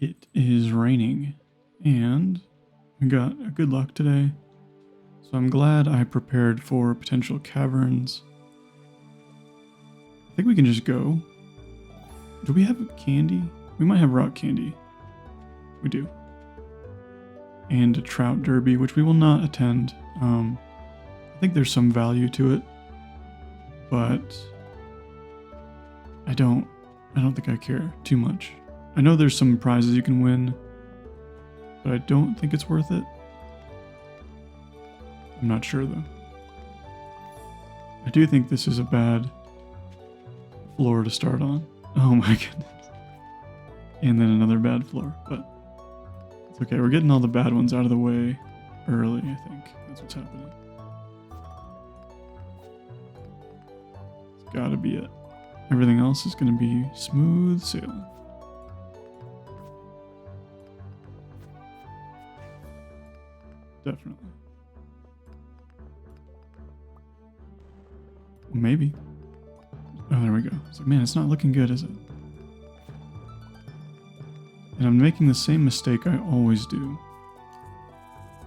It is raining, and we got a good luck today, so I'm glad I prepared for potential caverns. I think we can just go. Do we have candy? We might have rock candy. We do. And a trout derby, which we will not attend. I think there's some value to it, but I don't think I care too much. I know there's some prizes you can win, but I don't think it's worth it. I'm not sure though. I do think this is a bad floor to start on. Oh my goodness. And then another bad floor, but it's okay. We're getting all the bad ones out of the way early, I think. That's what's happening. It's gotta be it. Everything else is gonna be smooth sailing. Definitely. Well, maybe. Oh, there we go. It's like, man, it's not looking good, is it? And I'm making the same mistake I always do,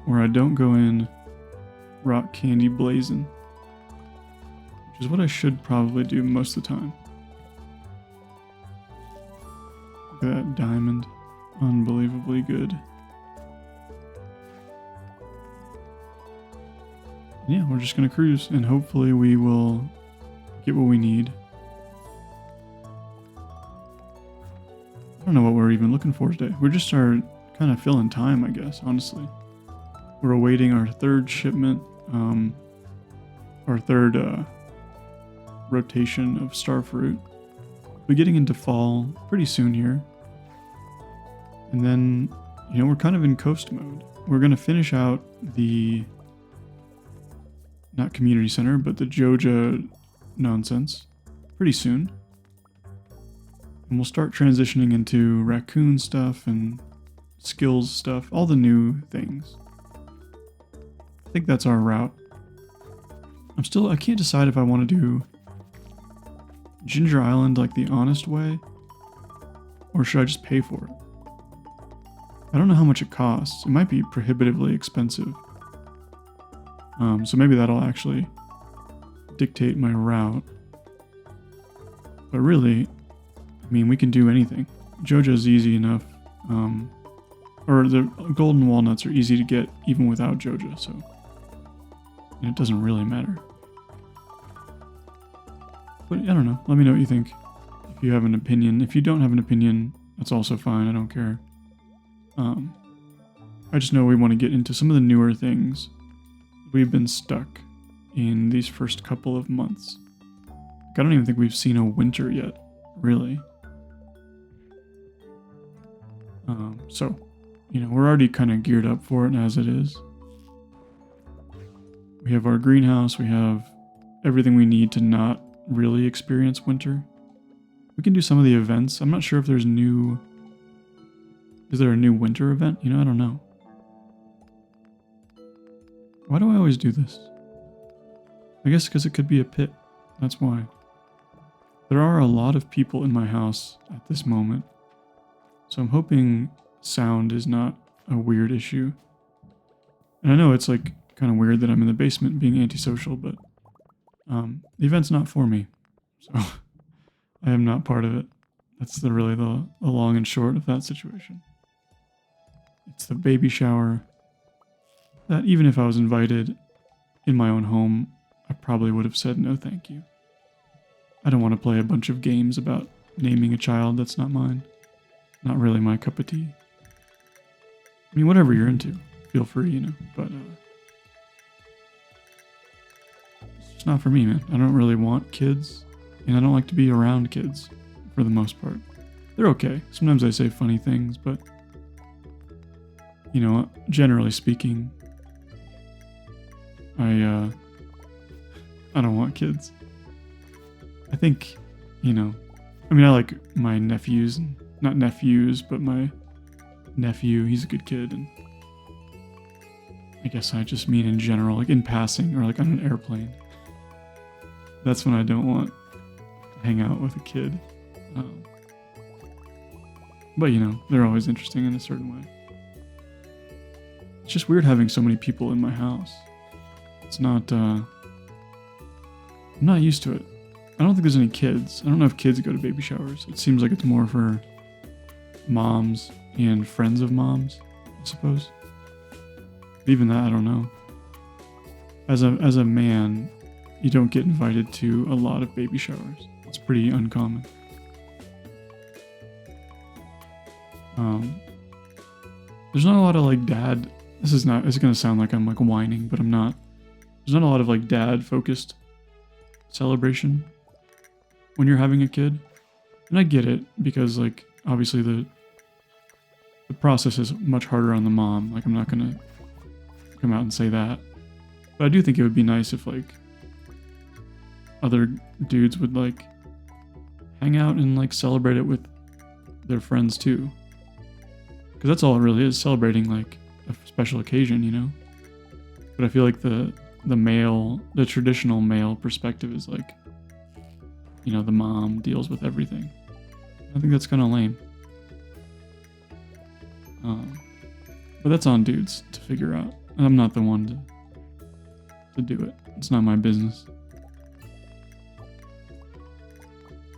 where I don't go in rock candy blazing, which is what I should probably do most of the time. Look at that diamond. Unbelievably good. Yeah, we're just going to cruise, and hopefully we will get what we need. I don't know what we're even looking for today. We just are kind of filling time, I guess, honestly. We're awaiting our third shipment, our third rotation of starfruit. We're getting into fall pretty soon here. And then, we're kind of in coast mode. We're going to finish out the... not community center, but the Joja nonsense pretty soon. And we'll start transitioning into raccoon stuff and skills stuff, all the new things. I think that's our route. I can't decide if I want to do Ginger Island like the honest way, or should I just pay for it? I don't know how much it costs. It might be prohibitively expensive. So maybe that'll actually dictate my route. But really, we can do anything. Joja's easy enough. Or the golden walnuts are easy to get even without Joja, so it doesn't really matter. But I don't know. Let me know what you think. If you have an opinion. If you don't have an opinion, that's also fine. I don't care. I just know we want to get into some of the newer things. We've been stuck in these first couple of months. I don't even think we've seen a winter yet, really. So, we're already kind of geared up for it as it is. We have our greenhouse, we have everything we need to not really experience winter. We can do some of the events. I'm not sure if there's is there a new winter event? I don't know. Why do I always do this? I guess because it could be a pit. That's why. There are a lot of people in my house at this moment. So I'm hoping sound is not a weird issue. And I know it's like kind of weird that I'm in the basement being antisocial, but the event's not for me. So I am not part of it. That's the long and short of that situation. It's the baby shower that even if I was invited in my own home, I probably would have said no thank you. I don't want to play a bunch of games about naming a child that's not mine. Not really my cup of tea. Whatever you're into, feel free, but it's just not for me, man. I don't really want kids, and I don't like to be around kids for the most part. They're okay. Sometimes I say funny things, but generally speaking, I don't want kids. I think, I like my nephews, and not nephews, but my nephew, he's a good kid, and I guess I just mean in general, like in passing, or like on an airplane. That's when I don't want to hang out with a kid. But, you know, they're always interesting in a certain way. It's just weird having so many people in my house. It's not, I'm not used to it. I don't think there's any kids. I don't know if kids go to baby showers. It seems like it's more for moms and friends of moms, I suppose. But even that, I don't know. As a man, you don't get invited to a lot of baby showers. It's pretty uncommon. There's not a lot of like dad. It's gonna sound like I'm like whining, but I'm not. There's not a lot of like dad focused celebration when you're having a kid. And I get it because like obviously the process is much harder on the mom. Like I'm not gonna come out and say that. But I do think it would be nice if like other dudes would like hang out and like celebrate it with their friends too. Because that's all it really is, celebrating like a special occasion, you know? But I feel like the traditional male perspective is like, you know, the mom deals with everything. I think that's kind of lame. But that's on dudes to figure out. And I'm not the one to do it. It's not my business.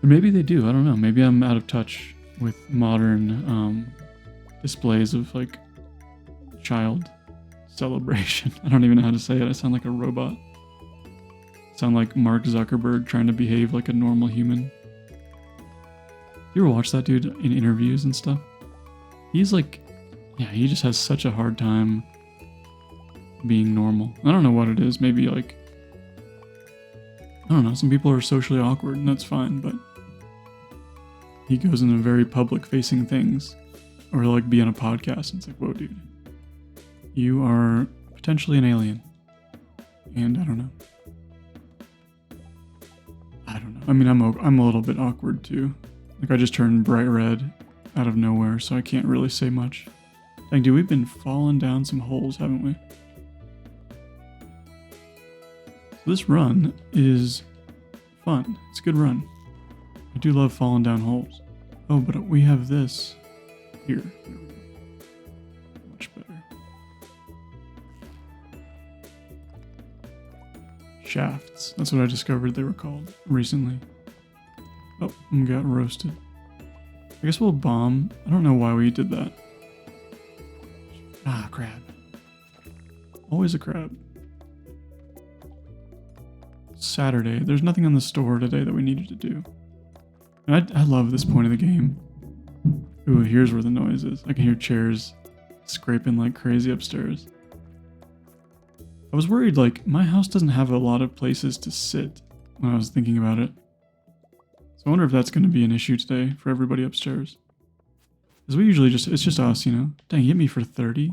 Or maybe they do, I don't know. Maybe I'm out of touch with modern displays of like child celebration. I don't even know how to say it. I sound like a robot. I sound like Mark Zuckerberg trying to behave like a normal human. You ever watch that dude in interviews and stuff? He's like, yeah, he just has such a hard time being normal. I don't know what it is. Maybe like, I don't know. Some people are socially awkward and that's fine, but he goes into very public facing things. Or like be on a podcast and it's like, whoa, dude. You are potentially an alien. And I don't know. I mean, I'm a little bit awkward too. Like I just turned bright red out of nowhere, so I can't really say much. Dang, dude, we've been falling down some holes, haven't we? So this run is fun. It's a good run. I do love falling down holes. Oh, but we have this here. There we go. Much better. Shafts. That's what I discovered they were called recently. Oh, and got roasted. I guess we'll bomb. I don't know why we did that. Ah, crab. Always a crab. Saturday. There's nothing on the store today that we needed to do. And I love this point of the game. Ooh, here's where the noise is. I can hear chairs scraping like crazy upstairs. I was worried, like, my house doesn't have a lot of places to sit when I was thinking about it. So I wonder if that's going to be an issue today for everybody upstairs. Because we usually it's just us, you know? Dang, you hit me for 30?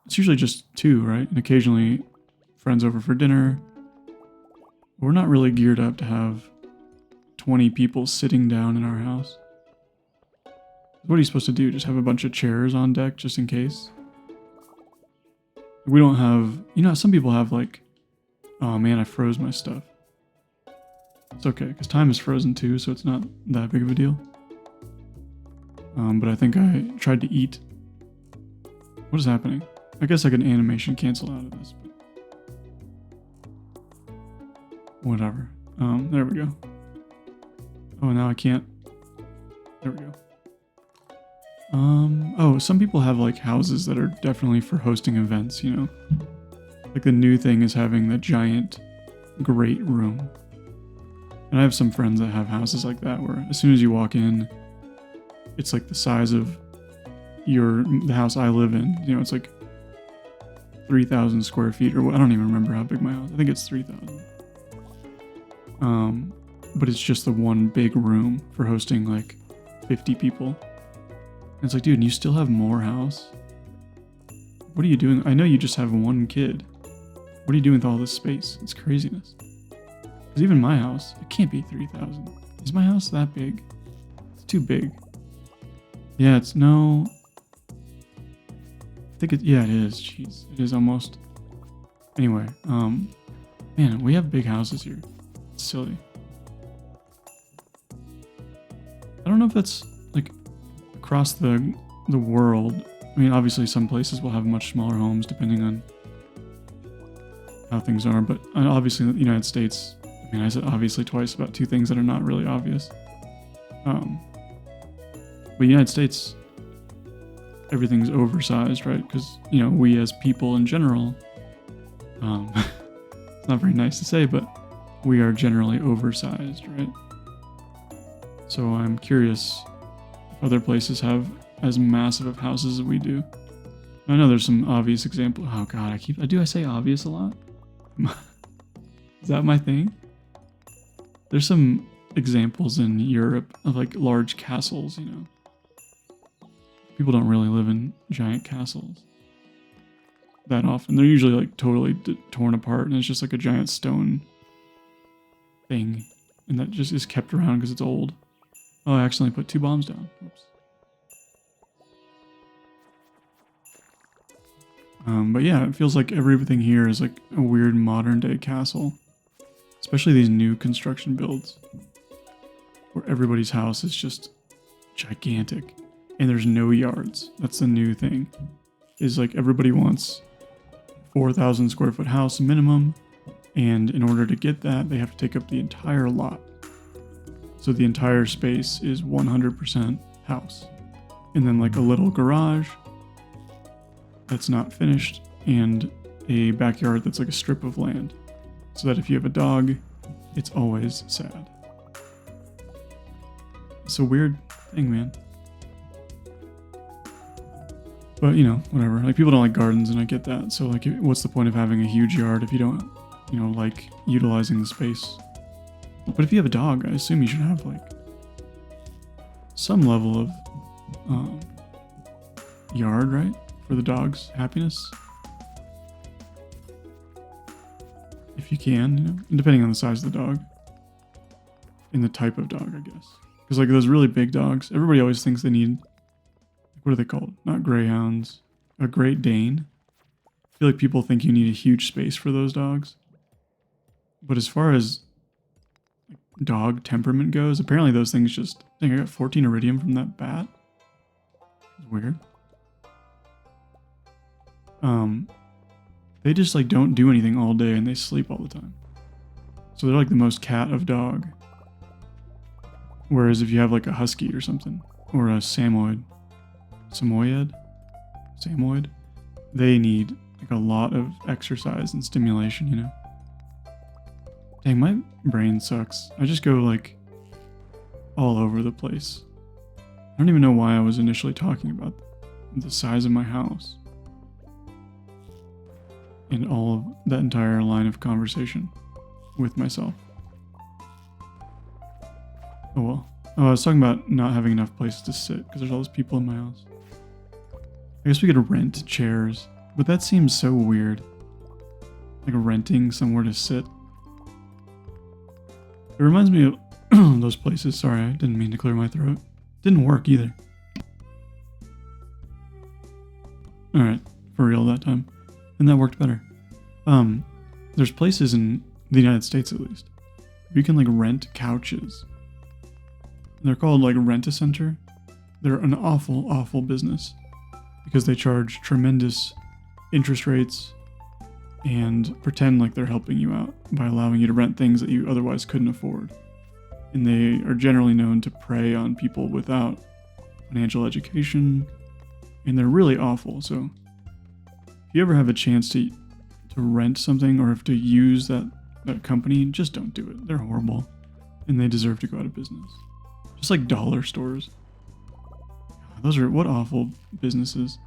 It's usually just 2, right? And occasionally friends over for dinner. We're not really geared up to have 20 people sitting down in our house. What are you supposed to do? Just have a bunch of chairs on deck just in case? We don't have, you know, some people have like, oh man, I froze my stuff. It's okay, because time is frozen too, so it's not that big of a deal. But I think I tried to eat. What is happening? I guess I could animation cancel out of this, but whatever. There we go. Oh, now I can't. There we go. Oh, some people have like houses that are definitely for hosting events, you know? Like the new thing is having the giant great room. And I have some friends that have houses like that where as soon as you walk in, it's like the size of the house I live in. You know, it's like 3,000 square feet, or I don't even remember how big my house. I think it's 3,000. But it's just the one big room for hosting like 50 people. And it's like, dude, and you still have more house? What are you doing? I know you just have one kid. What are you doing with all this space? It's craziness. Because even my house, it can't be 3,000. Is my house that big? It's too big. Yeah, it's no... I think yeah, it is. Jeez, it is almost. Anyway, man, we have big houses here. It's silly. I don't know if that's like across the world. I mean, obviously some places will have much smaller homes depending on how things are, but obviously in the United States, I mean, I said obviously twice about two things that are not really obvious. But United States, everything's oversized, right? Because, you know, we as people in general, it's not very nice to say, but we are generally oversized, right? So I'm curious if other places have as massive of houses as we do. I know there's some obvious examples. Oh god, I say obvious a lot? Is that my thing? There's some examples in Europe of like large castles, you know. People don't really live in giant castles that often. They're usually like totally torn apart and it's just like a giant stone thing. And that just is kept around because it's old. Oh, I accidentally put 2 bombs down. Oops. But yeah, it feels like everything here is like a weird modern day castle. Especially these new construction builds. Where everybody's house is just gigantic. And there's no yards. That's the new thing. Is like everybody wants 4,000 square foot house minimum. And in order to get that, they have to take up the entire lot. So the entire space is 100% house. And then like a little garage that's not finished and a backyard that's like a strip of land. So that if you have a dog, it's always sad. It's a weird thing, man. But, you know, whatever. Like, people don't like gardens, and I get that. So, like, what's the point of having a huge yard if you don't, you know, like utilizing the space? But if you have a dog, I assume you should have, like, some level of yard, right? For the dog's happiness. If you can, you know, and depending on the size of the dog. And the type of dog, I guess. Because, like, those really big dogs, everybody always thinks they need, what are they called? Not greyhounds. A Great Dane. I feel like people think you need a huge space for those dogs. But as far as dog temperament goes, apparently those things just, I think I got 14 iridium from that bat. It's weird. They just like don't do anything all day and they sleep all the time. So they're like the most cat of dog. Whereas if you have like a husky or something, or a Samoyed, they need like a lot of exercise and stimulation, you know? Dang, my brain sucks. I just go like all over the place. I don't even know why I was initially talking about the size of my house. And all of that entire line of conversation with myself. Oh well. Oh, I was talking about not having enough places to sit because there's all those people in my house. I guess we could rent chairs, but that seems so weird. Like renting somewhere to sit. It reminds me of those places. Sorry, I didn't mean to clear my throat. Didn't work either. Alright, for real that time. And that worked better. There's places in the United States at least. You can like rent couches. They're called like Rent-A-Center. They're an awful, awful business. Because they charge tremendous interest rates and pretend like they're helping you out by allowing you to rent things that you otherwise couldn't afford. And they are generally known to prey on people without financial education. And they're really awful. So if you ever have a chance to rent something or if to use that company, just don't do it. They're horrible. And they deserve to go out of business. Just like dollar stores. Those are, what awful businesses.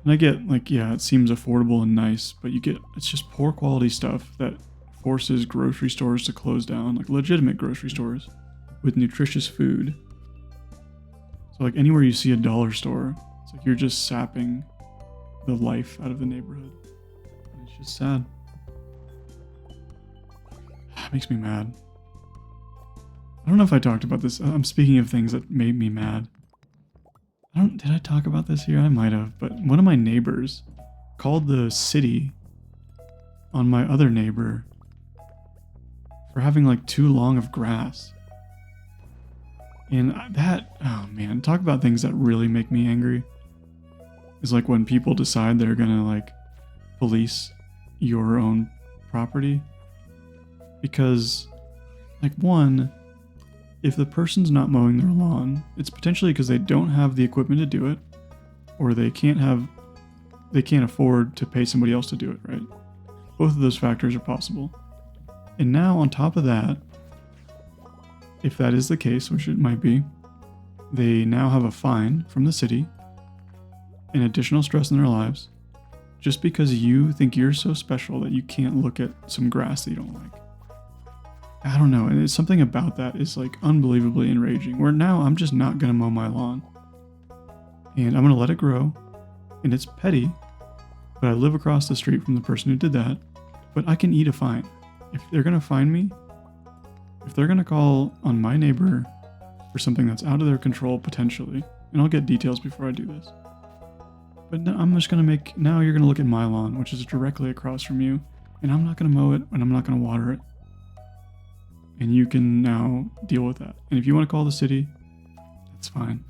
And I get, like, yeah, it seems affordable and nice, but it's just poor quality stuff that forces grocery stores to close down, like legitimate grocery stores with nutritious food. So, like, anywhere you see a dollar store, it's like you're just sapping the life out of the neighborhood. And it's just sad. It makes me mad. I don't know if I talked about this. I'm speaking of things that made me mad. Did I talk about this here? I might have, but one of my neighbors called the city on my other neighbor for having like too long of grass. And that, oh man, talk about things that really make me angry. Is like when people decide they're gonna like police your own property. Because, like, one, if the person's not mowing their lawn, it's potentially because they don't have the equipment to do it, or they can't afford to pay somebody else to do it, right? Both of those factors are possible. And now on top of that, if that is the case, which it might be, they now have a fine from the city, an additional stress in their lives, just because you think you're so special that you can't look at some grass that you don't like. I don't know, and it's something about that is like unbelievably enraging, where now I'm just not going to mow my lawn. And I'm going to let it grow, and it's petty, but I live across the street from the person who did that, but I can eat a fine. If they're going to fine me, if they're going to call on my neighbor for something that's out of their control potentially, and I'll get details before I do this, but no, I'm just going to now you're going to look at my lawn, which is directly across from you, and I'm not going to mow it, and I'm not going to water it. And you can now deal with that. And if you want to call the city, that's fine,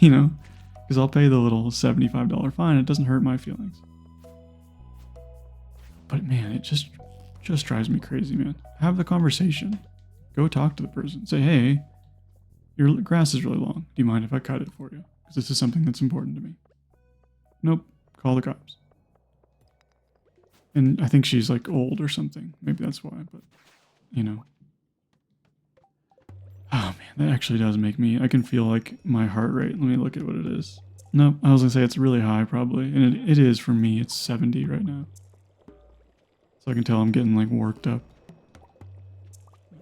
you know, because I'll pay the little $75 fine. It doesn't hurt my feelings. But man, it just drives me crazy, man. Have the conversation. Go talk to the person. Say, hey, your grass is really long. Do you mind if I cut it for you? Because this is something that's important to me. Nope. Call the cops. And I think she's like old or something. Maybe that's why, but you know. Oh man, that actually does make me, I can feel like my heart rate. Let me look at what it is. Nope, I was gonna say it's really high probably. And it is for me, it's 70 right now. So I can tell I'm getting like worked up.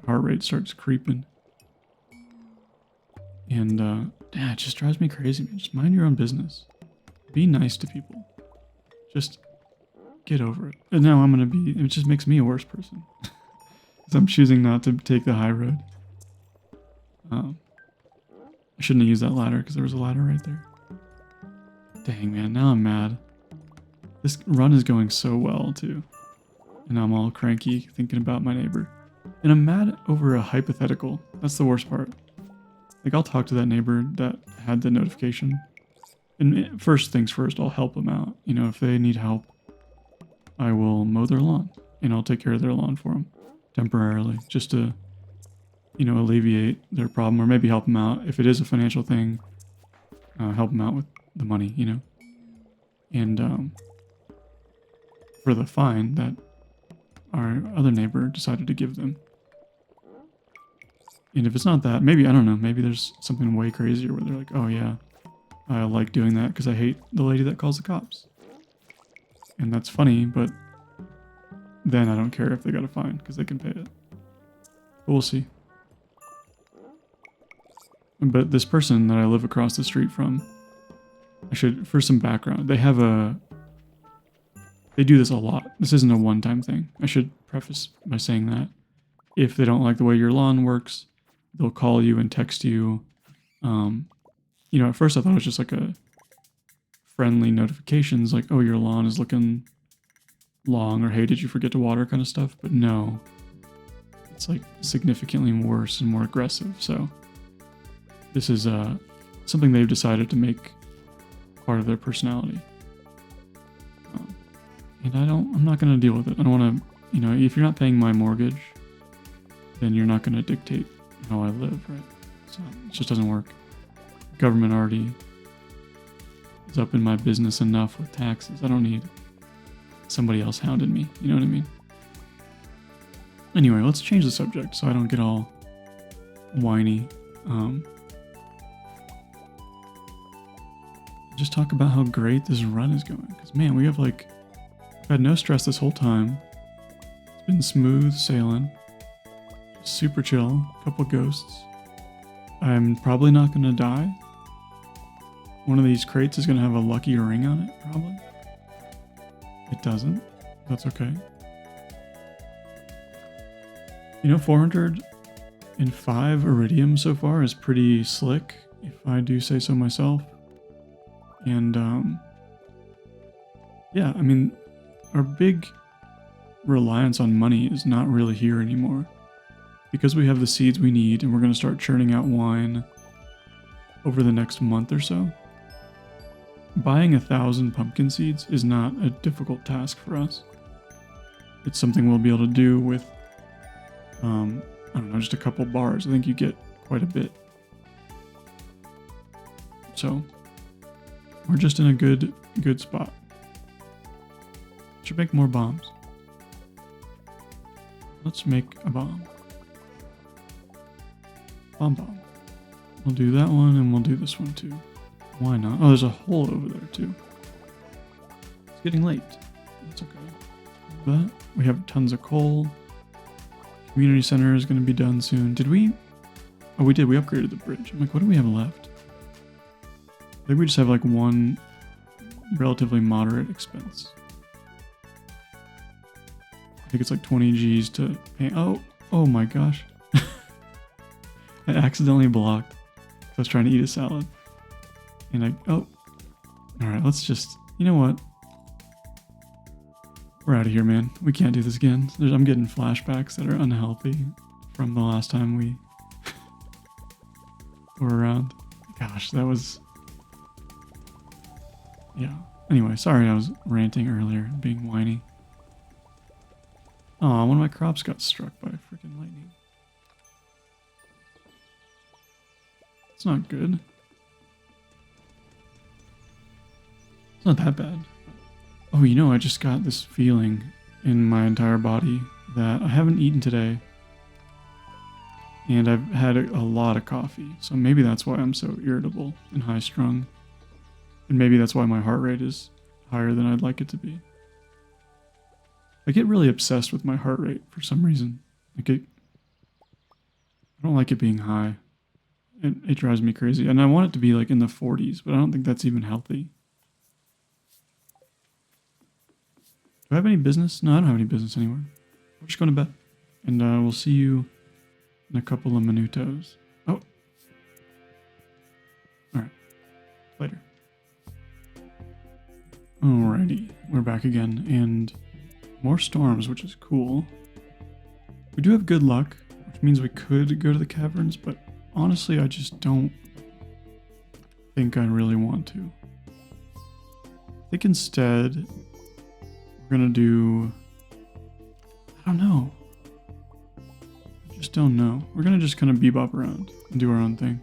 Heart rate starts creeping. And yeah, it just drives me crazy, man. Just mind your own business. Be nice to people. Just get over it. And now it just makes me a worse person. Because I'm choosing not to take the high road. I shouldn't have used that ladder because there was a ladder right there. Dang, man, now I'm mad. This run is going so well, too. And I'm all cranky thinking about my neighbor. And I'm mad over a hypothetical. That's the worst part. Like, I'll talk to that neighbor that had the notification. And first things first, I'll help them out. You know, if they need help, I will mow their lawn. And I'll take care of their lawn for them temporarily. Just to, you know, alleviate their problem. Or maybe help them out. If it is a financial thing, help them out with the money, you know. And for the fine that our other neighbor decided to give them. And if it's not that, maybe, I don't know, maybe there's something way crazier where they're like, oh yeah, I like doing that because I hate the lady that calls the cops. And that's funny, but then I don't care if they got a fine because they can pay it. But we'll see. But this person that I live across the street from, for some background, they do this a lot. This isn't a one-time thing. I should preface by saying that. If they don't like the way your lawn works, they'll call you and text you. You know, at first I thought it was just like a friendly notifications, like, oh, your lawn is looking long, or hey, did you forget to water kind of stuff? But no, it's like significantly worse and more aggressive. So this is something they've decided to make part of their personality. And I'm not going to deal with it. I don't want to, you know, if you're not paying my mortgage, then you're not going to dictate how I live, right? So it just doesn't work. The government already is up in my business enough with taxes. I don't need somebody else hounding me. You know what I mean? Anyway, let's change the subject so I don't get all whiny. Just talk about how great this run is going. Because, man, I've had no stress this whole time. It's been smooth sailing. Super chill. Couple ghosts. I'm probably not going to die. One of these crates is going to have a lucky ring on it, probably. It doesn't. That's okay. You know, 405 iridium so far is pretty slick, if I do say so myself. And, yeah, I mean, our big reliance on money is not really here anymore. Because we have the seeds we need, and we're going to start churning out wine, over the next month or so. Buying 1,000 pumpkin seeds is not a difficult task for us. It's something we'll be able to do with, I don't know, just a couple bars. I think you get quite a bit. So we're just in a good spot. Should make more bombs. Let's make a bomb. Bomb. We'll do that one and we'll do this one too. Why not? Oh, there's a hole over there too. It's getting late. That's okay. That. We have tons of coal. Community center is going to be done soon. Did we? Oh, we did. We upgraded the bridge. I'm like, what do we have left? I think we just have like one relatively moderate expense. I think it's like 20 G's to pay. Oh my gosh. I accidentally blocked. I was trying to eat a salad. And alright, let's just, you know what? We're out of here, man. We can't do this again. I'm getting flashbacks that are unhealthy from the last time we were around. Gosh, that was... Yeah. Anyway, sorry I was ranting earlier and being whiny. Oh, one of my crops got struck by freaking lightning. It's not good. It's not that bad. Oh, you know, I just got this feeling in my entire body that I haven't eaten today. And I've had a lot of coffee. So maybe that's why I'm so irritable and high strung. And maybe that's why my heart rate is higher than I'd like it to be. I get really obsessed with my heart rate for some reason. I don't like it being high. It drives me crazy. And I want it to be like in the 40s, but I don't think that's even healthy. Do I have any business? No, I don't have any business anywhere. We're just going to bed. And we'll see you in a couple of minutos. Oh. Alright. Later. Alrighty. We're back again. And more storms, which is cool. We do have good luck, which means we could go to the caverns, but honestly, I just don't think I really want to. I think instead, we're going to do... I don't know. I just don't know. We're going to just kind of bebop around and do our own thing.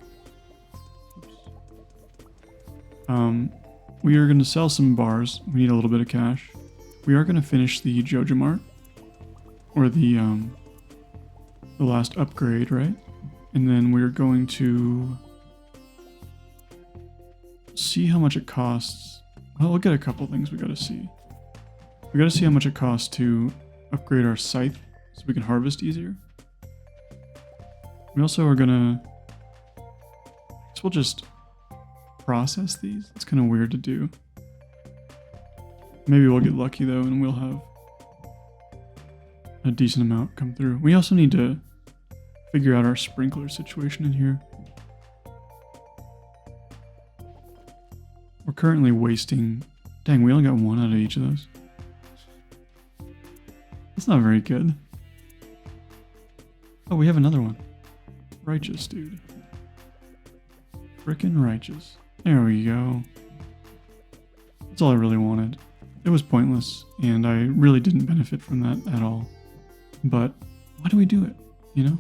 We are going to sell some bars. We need a little bit of cash. We are going to finish the Joja Mart. Or the last upgrade, right? And then we're going to see how much it costs. Well, we'll get a couple things we got to see. We got to see how much it costs to upgrade our scythe so we can harvest easier. We also are going to... I guess we'll just process these. It's kind of weird to do. Maybe we'll get lucky though and we'll have a decent amount come through. We also need to figure out our sprinkler situation in here. We're currently wasting... Dang, we only got one out of each of those. That's not very good. Oh, we have another one. Righteous, dude. Frickin' righteous. There we go. That's all I really wanted. It was pointless, and I really didn't benefit from that at all. But why do we do it, you know?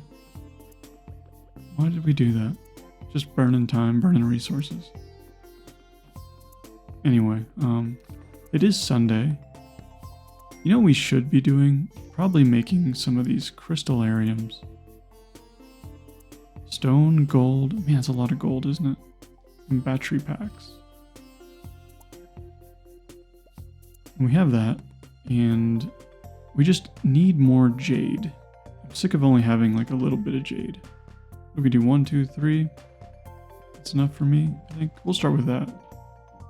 Why did we do that? Just burning time, burning resources. Anyway, it is Sunday. You know what we should be doing? Probably making some of these crystallariums. Stone, gold. Man, that's a lot of gold, isn't it? And battery packs. And we have that, and we just need more jade. I'm sick of only having like a little bit of jade. We could do 1, 2, 3. That's enough for me, I think. We'll start with that.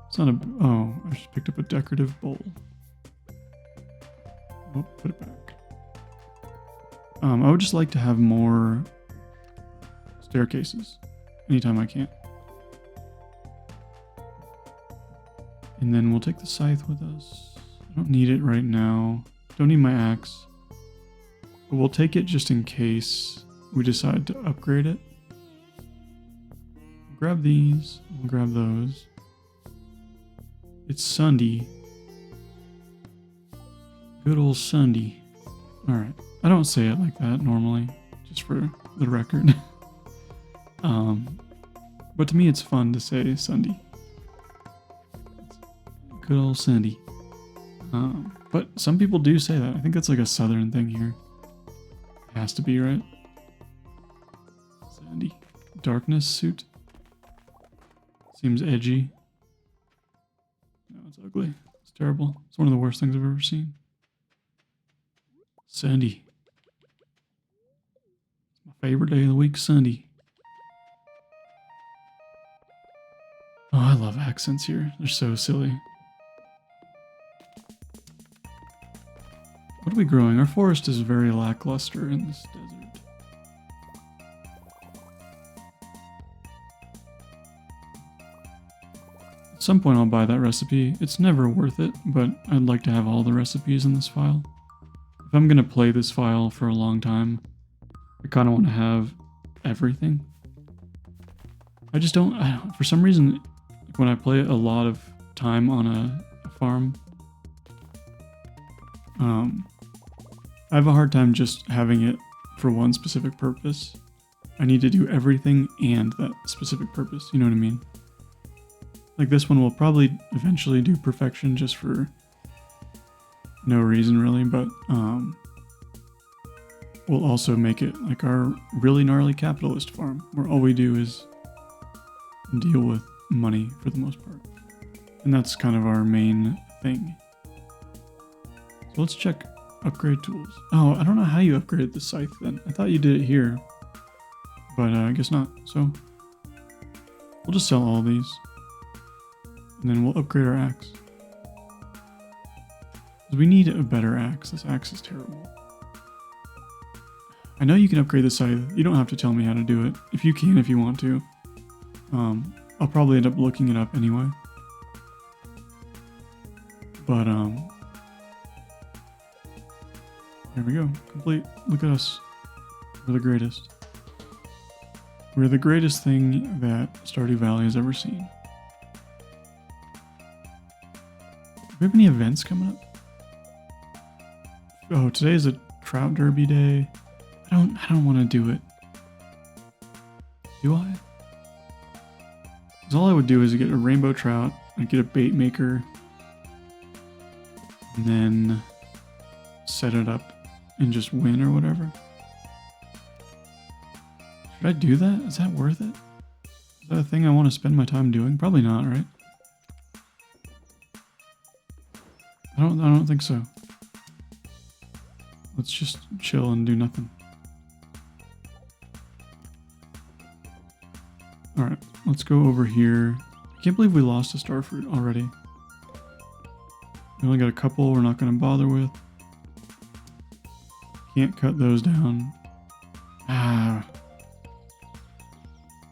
It's not a... Oh, I just picked up a decorative bowl. Oh, put it back. I would just like to have more staircases anytime I can. And then we'll take the scythe with us. I don't need it right now. Don't need my axe. But we'll take it just in case we decide to upgrade it. grab these. We'll grab those. It's Sunday. Good old Sunday. Alright. I don't say it like that normally, just for the record. But to me it's fun to say Sunday. Good old Sunday. But some people do say that. I think that's like a southern thing here. It has to be, right? Sandy. Darkness suit. Seems edgy. No, it's ugly. It's terrible. It's one of the worst things I've ever seen. Sunday. It's my favorite day of the week, Sunday. Oh, I love accents here. They're so silly. What are we growing? Our forest is very lackluster in this desert. At some point I'll buy that recipe. It's never worth it, but I'd like to have all the recipes in this file. If I'm going to play this file for a long time, I kind of want to have everything. I don't, for some reason, when I play a lot of time on a farm, I have a hard time just having it for one specific purpose. I need to do everything and that specific purpose, you know what I mean? Like this one will probably eventually do perfection just for no reason really, but we'll also make it like our really gnarly capitalist farm, where all we do is deal with money for the most part. And that's kind of our main thing. So let's check upgrade tools. Oh, I don't know how you upgraded the scythe then. I thought you did it here, but I guess not. So we'll just sell all these, and then we'll upgrade our axe. Because we need a better axe. This axe is terrible. I know you can upgrade the scythe. You don't have to tell me how to do it. If you can, if you want to. I'll probably end up looking it up anyway. But there we go. Complete. Look at us. We're the greatest. We're the greatest thing that Stardew Valley has ever seen. Do we have any events coming up? Oh, today is a trout derby day. I don't want to do it. Do I? Because all I would do is get a rainbow trout, I'd get a bait maker, and then set it up and just win or whatever. Should I do that? Is that worth it? Is that a thing I want to spend my time doing? Probably not, right? I don't think so. Let's just chill and do nothing. Alright, let's go over here. I can't believe we lost a starfruit already. We only got a couple we're not going to bother with. Can't cut those down.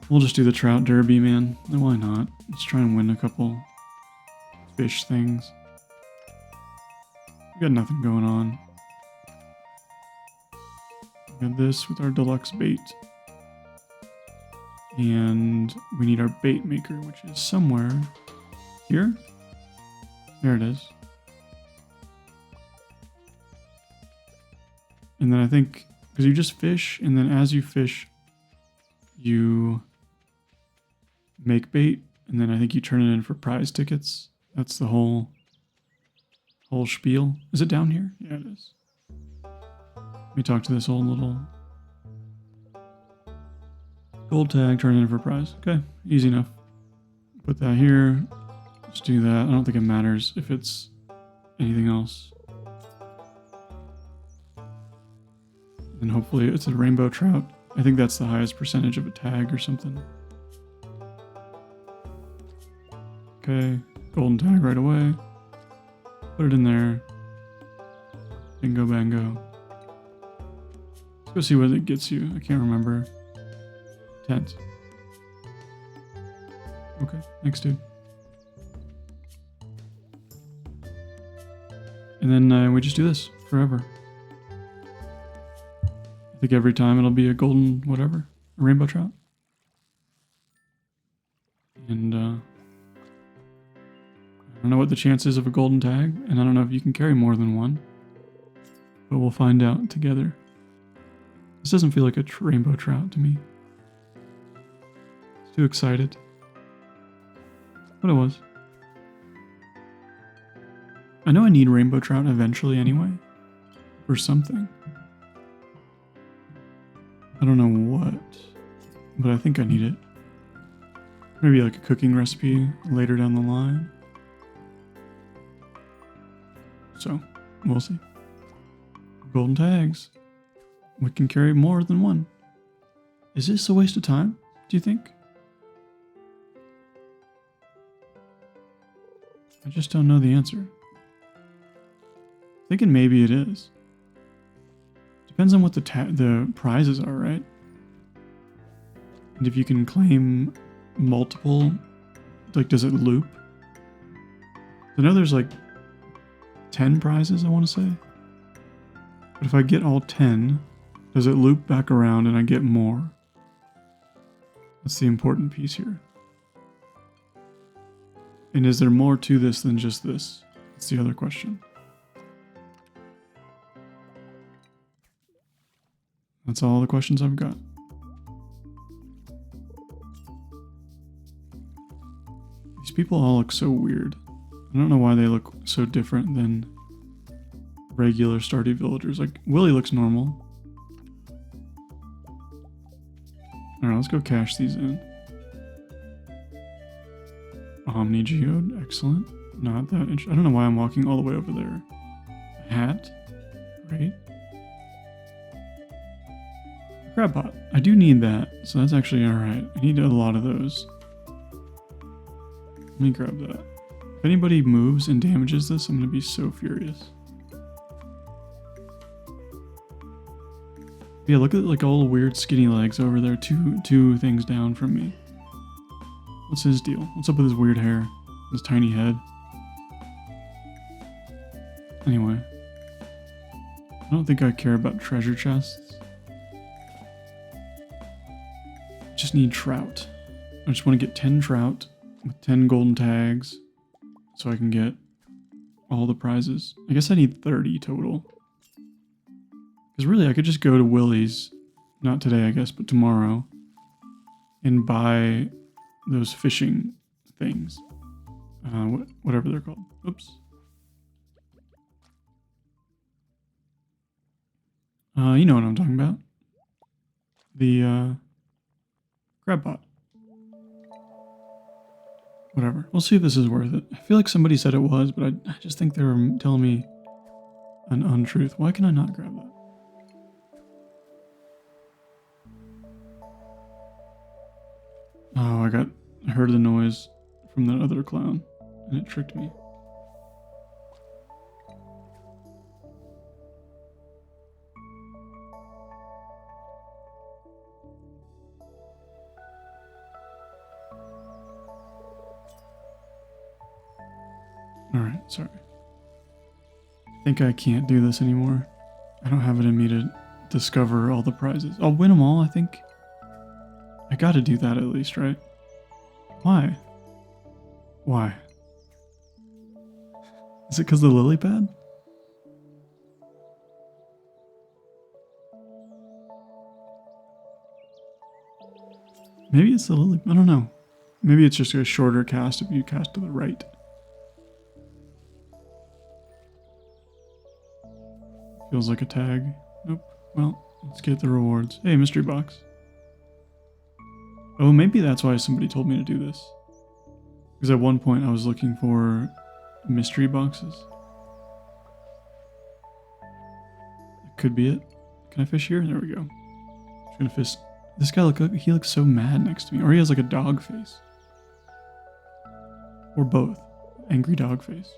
We'll just do the trout derby, man. Why not? Let's try and win a couple fish things. We got nothing going on. We got this with our deluxe bait. And we need our bait maker, which is somewhere here. There it is. And then I think, because you just fish, and then as you fish, you make bait, and then I think you turn it in for prize tickets. That's the whole spiel. Is it down here? Yeah, it is. Let me talk to this old little gold tag, turn it in for prize. Okay, easy enough. Put that here. Let's do that. I don't think it matters if it's anything else. And hopefully it's a rainbow trout. I think that's the highest percentage of a tag or something. Okay, golden tag right away. Put it in there. Bingo bango. Let's go see what it gets you. I can't remember. Tent. Okay, next dude. And then we just do this forever. I think every time it'll be a golden whatever, a rainbow trout. And I don't know what the chance is of a golden tag, and I don't know if you can carry more than one. But we'll find out together. This doesn't feel like a rainbow trout to me. It's too excited. But it was. I know I need rainbow trout eventually anyway. For something. I don't know what. But I think I need it. Maybe like a cooking recipe later down the line. So, we'll see. Golden tags. We can carry more than one. Is this a waste of time, do you think? I just don't know the answer. Thinking maybe it is. Depends on what the prizes are, right? And if you can claim multiple, like, does it loop? I know there's like 10 prizes, I want to say. But if I get all 10, does it loop back around and I get more? That's the important piece here. And is there more to this than just this? That's the other question. That's all the questions I've got. These people all look so weird. I don't know why they look so different than regular Stardew villagers. Like, Willy looks normal. Alright, let's go cash these in. Omni Geode, excellent. Not that interesting. I don't know why I'm walking all the way over there. Hat, great. Crab pot, I do need that, so that's actually alright. I need a lot of those. Let me grab that. If anybody moves and damages this, I'm gonna be so furious. Yeah, look at like all the weird skinny legs over there, two things down from me. What's his deal? What's up with his weird hair? His tiny head? Anyway. I don't think I care about treasure chests. I just need trout. I just want to get 10 trout with 10 golden tags so I can get all the prizes. I guess I need 30 total. Because really, I could just go to Willy's, not today, I guess, but tomorrow, and buy those fishing things. Whatever they're called. Oops. You know what I'm talking about. The, crab pot. Whatever. We'll see if this is worth it. I feel like somebody said it was, but I just think they were telling me an untruth. Why can I not grab that? Oh, I heard the noise from that other clown, and it tricked me. Alright, sorry. I think I can't do this anymore. I don't have it in me to discover all the prizes. I'll win them all, I think. I gotta do that at least, right? Why? Why? Is it because of the lily pad? Maybe it's the lily. I don't know. Maybe it's just a shorter cast if you cast to the right. Feels like a tag. Nope. Well, let's get the rewards. Hey, mystery box. Oh, maybe that's why somebody told me to do this. Because at one point I was looking for mystery boxes. That could be it. Can I fish here? There we go. Just gonna fish. This guy he looks so mad next to me. Or he has like a dog face. Or both. Angry dog face.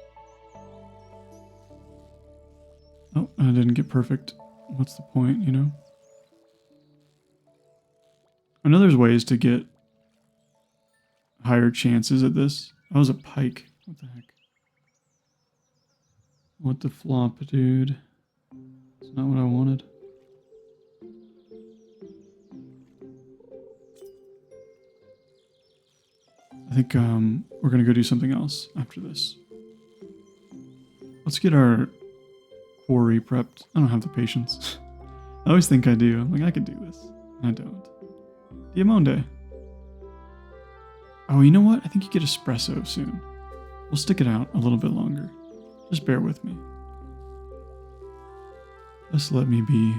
Oh, I didn't get perfect. What's the point, you know? I know there's ways to get higher chances at this. That was a pike. What the heck? What the flop, dude? It's not what I wanted. I think we're going to go do something else after this. Let's get our quarry prepped. I don't have the patience. I always think I do. I'm like, I could do this. I don't. Diamante. Oh, you know what? I think you get espresso soon. We'll stick it out a little bit longer. Just bear with me. Just let me be.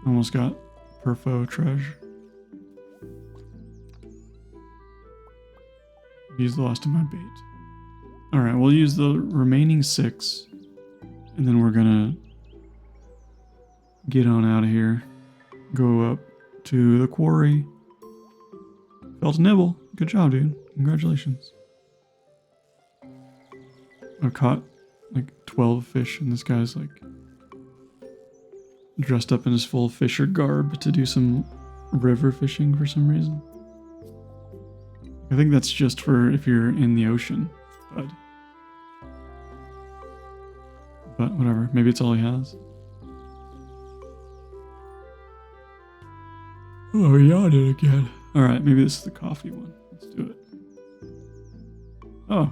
Almost got perfo treasure. Use the last of my bait. Alright, we'll use the remaining 6. And then we're gonna get on out of here. Go up to the quarry. Felt a nibble. Good job, dude. Congratulations. I caught like 12 fish, and this guy's like dressed up in his full fisher garb to do some river fishing for some reason. I think that's just for if you're in the ocean, but whatever. Maybe it's all he has. Oh, he yawned it again. All right, maybe this is the coffee one. Let's do it. Oh,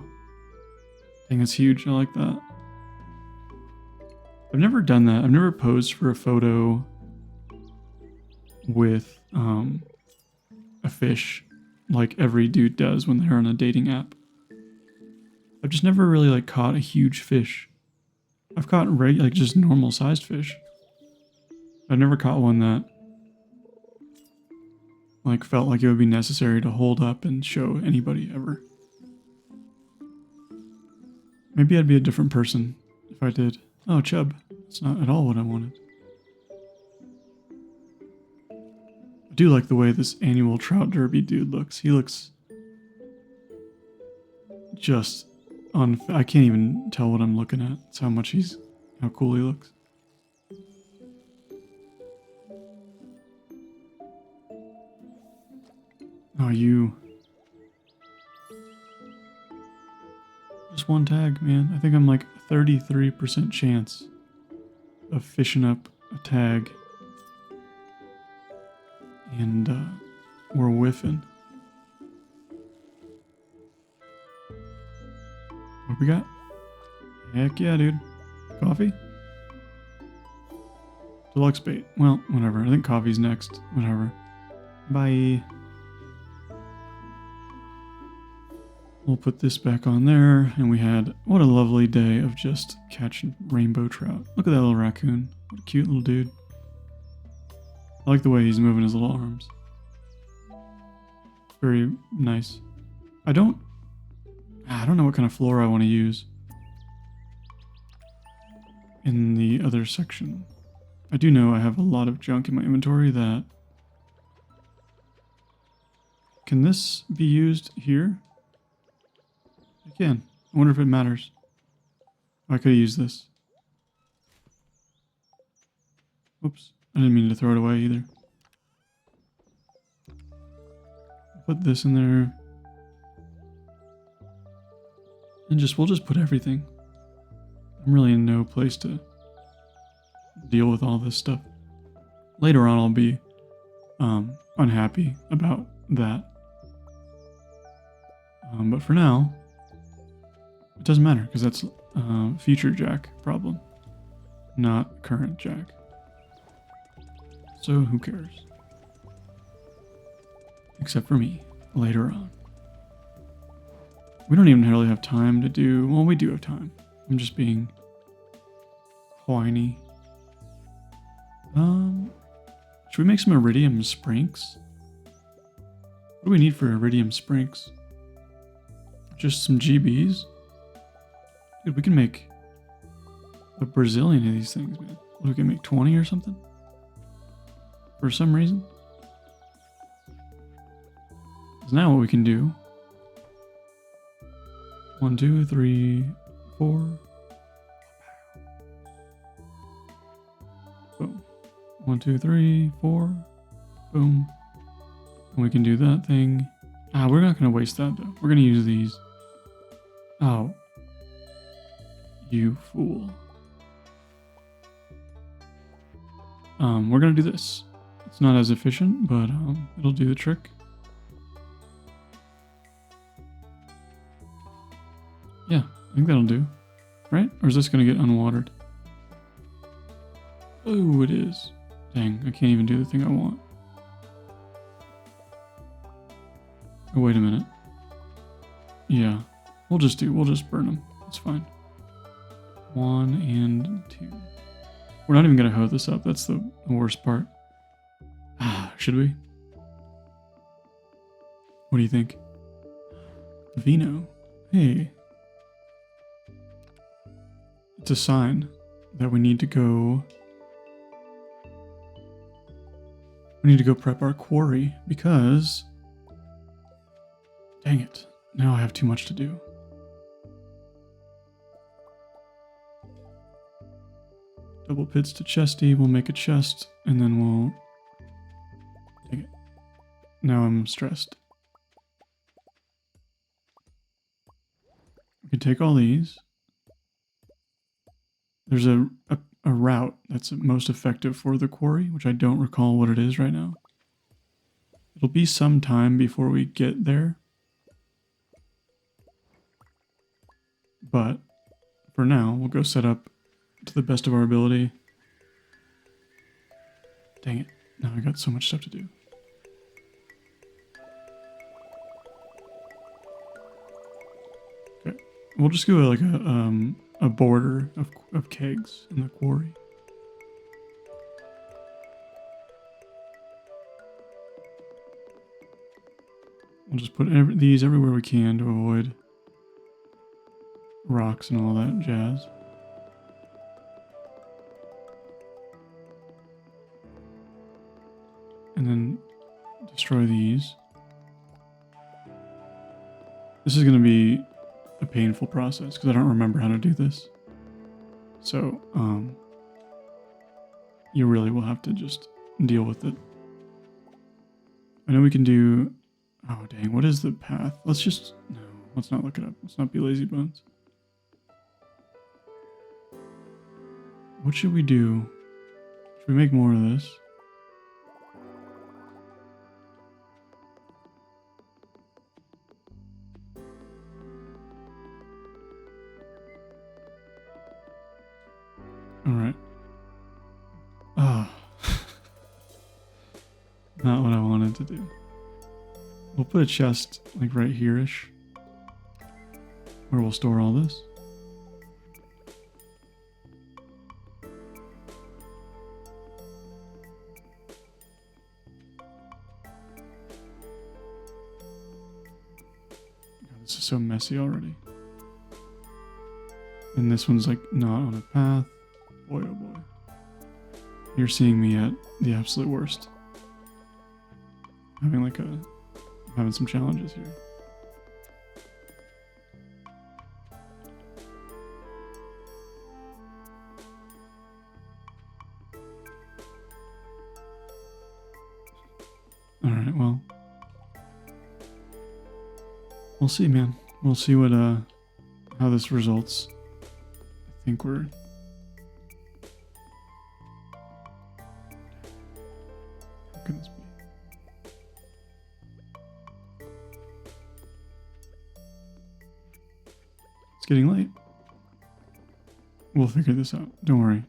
dang, it's huge. I like that. I've never done that. I've never posed for a photo with a fish like every dude does when they're on a dating app. I've just never really like caught a huge fish. I've caught like just normal sized fish. I've never caught one that like felt like it would be necessary to hold up and show anybody ever. Maybe I'd be a different person if I did. Oh, chub. It's not at all what I wanted. I do like the way this annual trout derby dude looks. He looks just I can't even tell what I'm looking at. It's how cool he looks. Oh, you. Just one tag, man. I think I'm like 33% chance of fishing up a tag. And we're whiffing. What we got? Heck yeah, dude. Coffee? Deluxe bait. Well, whatever. I think coffee's next. Whatever. Bye. We'll put this back on there. And we had, what a lovely day of just catching rainbow trout. Look at that little raccoon. What a cute little dude. I like the way he's moving his little arms. Very nice. I don't know what kind of floor I want to use in the other section. I do know I have a lot of junk in my inventory that... Can this be used here? It can. I wonder if it matters. I could use this. Oops. I didn't mean to throw it away either. Put this in there. And we'll just put everything. I'm really in no place to deal with all this stuff. Later on I'll be unhappy about that. But for now, it doesn't matter because that's future Jack problem, not current Jack. So who cares? Except for me, later on. We don't even really have time to do... Well, we do have time. I'm just being whiny. Should we make some iridium sprinks? What do we need for iridium sprinks? Just some GBs? Dude, we can make a Brazilian of these things, man. We can make 20 or something? For some reason. Because now what we can do... 1, 2, 3, 4. Boom. 1, 2, 3, 4. Boom. And we can do that thing. We're not going to waste that though. We're going to use these. Oh. You fool. We're going to do this. It's not as efficient, but it'll do the trick. Yeah, I think that'll do. Right? Or is this going to get unwatered? Oh, it is. Dang, I can't even do the thing I want. Oh, wait a minute. Yeah, we'll just burn them. It's fine. 1 and 2. We're not even going to hoe this up. That's the worst part. Should we? What do you think? Vino. Hey. It's a sign that we need to go... We need to go prep our quarry because... Dang it. Now I have too much to do. Double pits to chesty. We'll make a chest and then we'll... Dang it. Now I'm stressed. We can take all these. There's a route that's most effective for the quarry, which I don't recall what it is right now. It'll be some time before we get there. But for now, we'll go set up to the best of our ability. Dang it. Now I got so much stuff to do. Okay. We'll just go like a border of kegs in the quarry. We'll just put these everywhere we can to avoid rocks and all that jazz. And then destroy these. This is going to be a painful process because I don't remember how to do this. So, you really will have to just deal with it. I know we can do... Oh, dang. What is the path? Let's just... No, let's not look it up. Let's not be lazy bones. What should we do? Should we make more of this? Alright. Ah. Not what I wanted to do. We'll put a chest like right here-ish, where we'll store all this. God, this is so messy already. And this one's like not on a path. Boy, oh boy. You're seeing me at the absolute worst. Having some challenges here. Alright, well. We'll see, man. We'll see what how this results. I think we're... How can this be? It's getting late. We'll figure this out. Don't worry.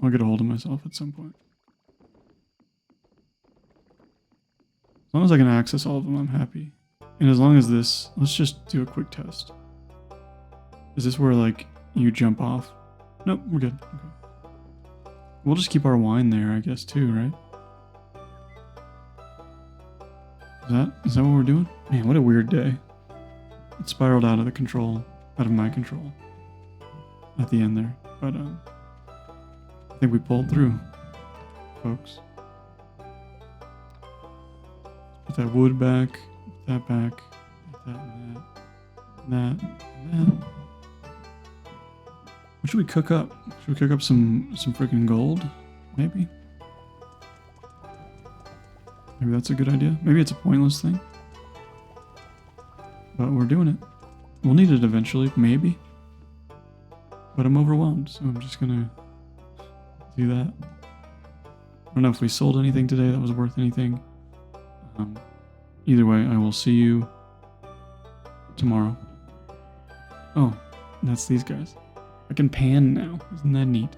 I'll get a hold of myself at some point. As long as I can access all of them, I'm happy. And as long as this... Let's just do a quick test. Is this where, like, you jump off? Nope, we're good. Okay. We'll just keep our wine there, I guess, too, right? Is that what we're doing? Man, what a weird day. It spiraled out of my control at the end there. But, I think we pulled through, folks. Put that wood back, put that back, put that and that, and that, and that. What should we cook up? Should we cook up some freaking gold? Maybe? Maybe that's a good idea. Maybe it's a pointless thing. But we're doing it. We'll need it eventually, maybe. But I'm overwhelmed, so I'm just gonna do that. I don't know if we sold anything today that was worth anything. Either way, I will see you tomorrow. Oh, that's these guys. I can pan now. Isn't that neat?